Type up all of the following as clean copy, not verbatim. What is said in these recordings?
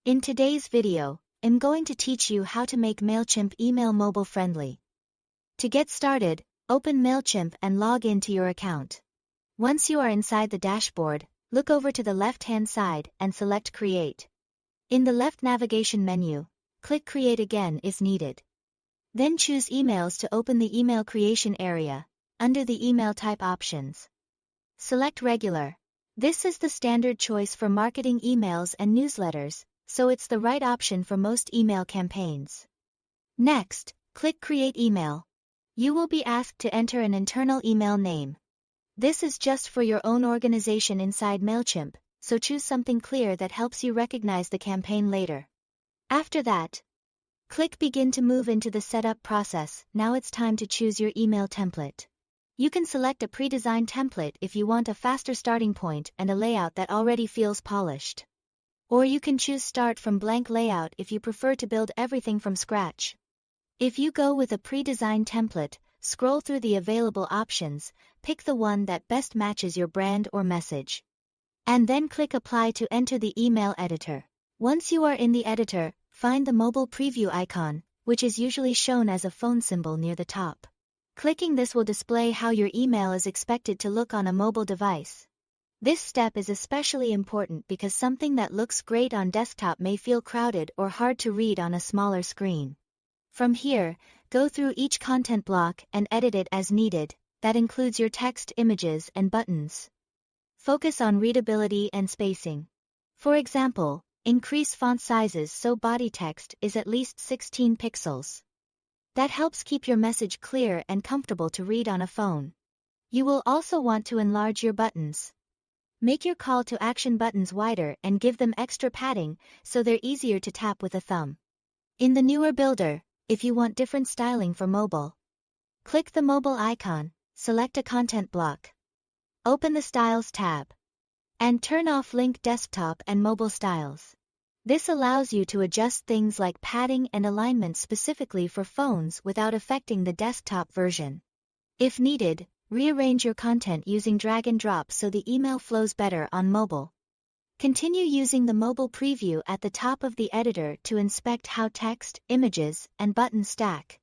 In today's video, I'm going to teach you how to make Mailchimp email mobile friendly. To get started, open Mailchimp and log into your account. Once you are inside the dashboard, look over to the left-hand side and select Create. In the left navigation menu, click Create again if needed. Then choose Emails to open the email creation area, under the email type options. Select Regular. This is the standard choice for marketing emails and newsletters, so it's the right option for most email campaigns. Next, click Create Email. You will be asked to enter an internal email name. This is just for your own organization inside Mailchimp, so choose something clear that helps you recognize the campaign later. After that, click Begin to move into the setup process. Now it's time to choose your email template. You can select a pre-designed template if you want a faster starting point and a layout that already feels polished. Or you can choose Start from Blank Layout if you prefer to build everything from scratch. If you go with a pre-designed template, scroll through the available options, pick the one that best matches your brand or message. And then click Apply to enter the email editor. Once you are in the editor, find the mobile preview icon, which is usually shown as a phone symbol near the top. Clicking this will display how your email is expected to look on a mobile device. This step is especially important because something that looks great on desktop may feel crowded or hard to read on a smaller screen. From here, go through each content block and edit it as needed. That includes your text, images, and buttons. Focus on readability and spacing. For example, increase font sizes so body text is at least 16 pixels. That helps keep your message clear and comfortable to read on a phone. You will also want to enlarge your buttons. Make your call to action buttons wider and give them extra padding so they're easier to tap with a thumb. In the newer builder, if you want different styling for mobile, click the mobile icon, select a content block. Open the Styles tab. And turn off Link Desktop and Mobile Styles. This allows you to adjust things like padding and alignment specifically for phones without affecting the desktop version. If needed, rearrange your content using drag and drop so the email flows better on mobile. Continue using the mobile preview at the top of the editor to inspect how text, images, and buttons stack.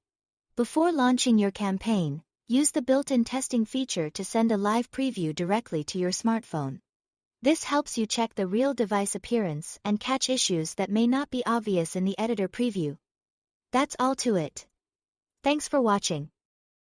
Before launching your campaign, use the built-in testing feature to send a live preview directly to your smartphone. This helps you check the real device appearance and catch issues that may not be obvious in the editor preview. That's all to it. Thanks for watching.